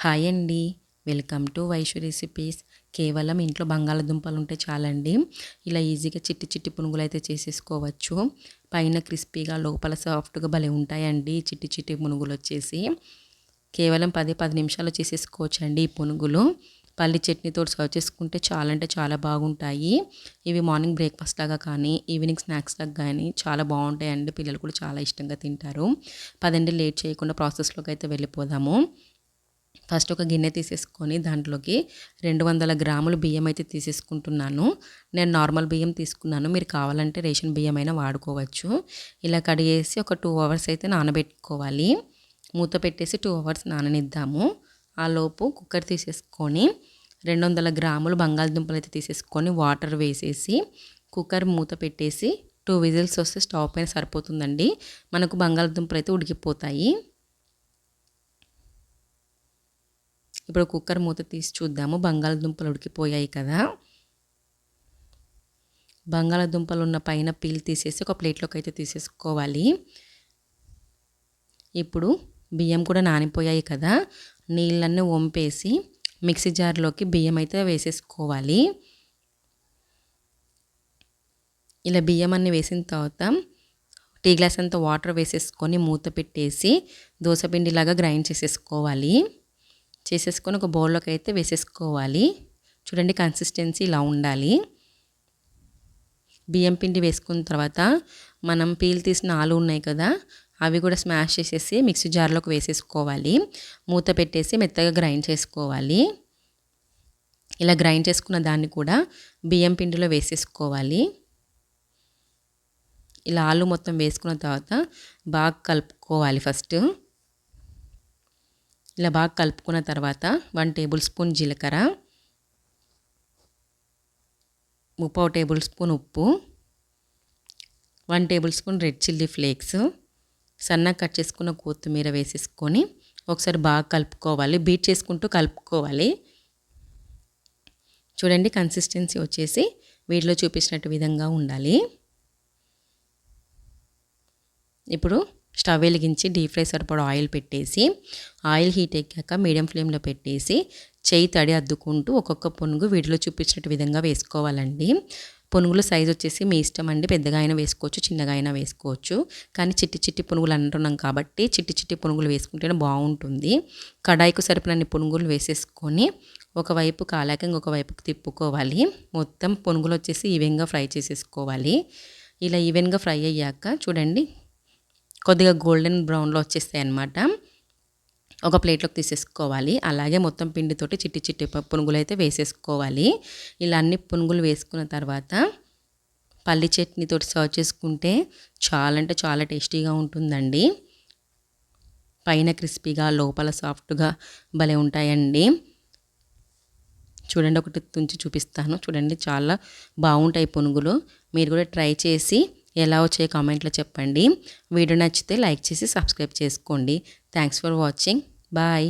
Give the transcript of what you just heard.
Hi అండి. Welcome to Vaishu recipes. కేవలం ఇంట్లో బంగాళదుంపలు ఉంటే చాలండి. ఇలా ఈజీగా చిట్టి చిట్టి పునుగులు అయితే చేసేసుకోవచ్చు. పైన క్రిస్పీగా లోపల సాఫ్ట్గా భలే ఉంటాయండి చిట్టి చిట్టి పునుగులు వచ్చేసి. కేవలం 10 నిమిషాలు చేసేసుకోవచ్చు అండి ఈ పునుగులు. పల్లి చట్నీతో సర్వ్ చేసుకుంటే చాలా అంటే చాలా బాగుంటాయి. ఇవి మార్నింగ్ బ్రేక్ఫాస్ట్ లాగా కానీ ఈవినింగ్ స్నాక్స్ లాగా కానీ చాలా బాగుంటాయండి. పిల్లలు కూడా చాలా ఇష్టంగా తింటారు. పదండి లేట్ చేయకుండా ప్రాసెస్లోకి అయితే వెళ్ళిపోదాము. ఫస్ట్ ఒక గిన్నె తీసేసుకొని దాంట్లోకి 200 గ్రాములు బియ్యం అయితే తీసేసుకుంటున్నాను. నేను నార్మల్ బియ్యం తీసుకున్నాను. మీరు కావాలంటే రేషన్ బియ్యం అయినా వాడుకోవచ్చు. ఇలా కడిగేసి ఒక 2 అవర్స్ అయితే నానబెట్టుకోవాలి. మూత పెట్టేసి 2 అవర్స్ నాననిద్దాము. ఆ లోపు కుక్కర్ తీసేసుకొని 200 గ్రాములు బంగాళదుంపలు అయితే తీసేసుకొని వాటర్ వేసేసి కుక్కర్ మూత పెట్టేసి 2 విజిల్స్ వస్తే స్టవ్ పైన సరిపోతుందండి. మనకు బంగాళదుంపలు అయితే ఉడికిపోతాయి. ఇప్పుడు కుక్కర్ మూత తీసి చూద్దాము. బంగాళదుంపలు ఉడికిపోయాయి కదా. బంగాళదుంపలు ఉన్న పైన పీల్ తీసేసి ఒక ప్లేట్లోకి అయితే తీసేసుకోవాలి. ఇప్పుడు బియ్యం కూడా నానిపోయాయి కదా. నీళ్ళన్నీ వంపేసి మిక్సీ జార్లోకి బియ్యం అయితే వేసేసుకోవాలి. ఇలా బియ్యం అన్నీ వేసిన తర్వాత టీ గ్లాస్ అంత వాటర్ వేసేసుకొని మూత పెట్టేసి దోసపిండిలాగా గ్రైండ్ చేసేసుకోవాలి. చేసేసుకొని ఒక బౌల్లోకి అయితే వేసేసుకోవాలి. చూడండి కన్సిస్టెన్సీ ఇలా ఉండాలి. బియ్యం పిండి వేసుకున్న తర్వాత మనం పీల్ తీసిన ఆలు ఉన్నాయి కదా, అవి కూడా స్మాష్ చేసేసి మిక్సీ జార్లోకి వేసేసుకోవాలి. మూత పెట్టేసి మెత్తగా గ్రైండ్ చేసుకోవాలి. ఇలా గ్రైండ్ చేసుకున్న దాన్ని కూడా బియ్యం పిండిలో వేసేసుకోవాలి. ఇలా ఆలు మొత్తం వేసుకున్న తర్వాత బాగా కలుపుకోవాలి. ఫస్ట్ ఇలా బాగా కలుపుకున్న తర్వాత 1 టేబుల్ స్పూన్ జీలకర్ర, 1/2 టేబుల్ స్పూన్ ఉప్పు, 1 table spoon red chilli flakes, సన్నగా కట్ చేసుకున్న కొత్తిమీర వేసేసుకొని ఒకసారి బాగా కలుపుకోవాలి. బీట్ చేసుకుంటూ కలుపుకోవాలి. చూడండి కన్సిస్టెన్సీ వచ్చేసి వీటిలో చూపించినట్టు విధంగా ఉండాలి. ఇప్పుడు స్టవ్ వెలిగించి డీప్ ఫ్రై సరిపడా ఆయిల్ పెట్టేసి ఆయిల్ హీట్ ఎక్కాక మీడియం ఫ్లేమ్లో పెట్టేసి చేయి తడి అద్దుకుంటూ ఒక్కొక్క పునుగు వీడియోలో చూపించినట్టు విధంగా వేసుకోవాలండి. పునుగుల సైజ్ వచ్చేసి మీ ఇష్టం అండి. పెద్దగా అయినా వేసుకోవచ్చు, చిన్నగా అయినా వేసుకోవచ్చు. కానీ చిట్టి చిట్టి పునుగులు అంటున్నాం కాబట్టి చిట్టి చిట్టి పునుగులు వేసుకుంటేనే బాగుంటుంది. కడాయికు సరిపడిన పునుగులు వేసేసుకొని ఒకవైపు కాలాక ఇంకొక వైపుకి తిప్పుకోవాలి. మొత్తం పునుగులు వచ్చేసి ఈవెన్గా ఫ్రై చేసేసుకోవాలి. ఇలా ఈవెన్గా ఫ్రై అయ్యాక చూడండి కొద్దిగా గోల్డెన్ బ్రౌన్లో వచ్చేస్తాయి అన్నమాట. ఒక ప్లేట్లోకి తీసేసుకోవాలి. అలాగే మొత్తం పిండితోటి చిట్టి చిట్టి పునుగులు అయితే వేసేసుకోవాలి. ఇలా అన్ని పునుగులు వేసుకున్న తర్వాత పల్లి చట్నీతో సర్వ్ చేసుకుంటే చాలా అంటే చాలా టేస్టీగా ఉంటుందండి. పైన క్రిస్పీగా లోపల సాఫ్ట్గా భలే ఉంటాయండి. చూడండి ఒకటి తుంచి చూపిస్తాను. చూడండి చాలా బాగుంటాయి పునుగులు. మీరు కూడా ట్రై చేసి ఎలా వచ్చాయో కామెంట్లో చెప్పండి. వీడియో నచ్చితే లైక్ చేసి సబ్స్క్రైబ్ చేసుకోండి. Thanks for watching. బాయ్.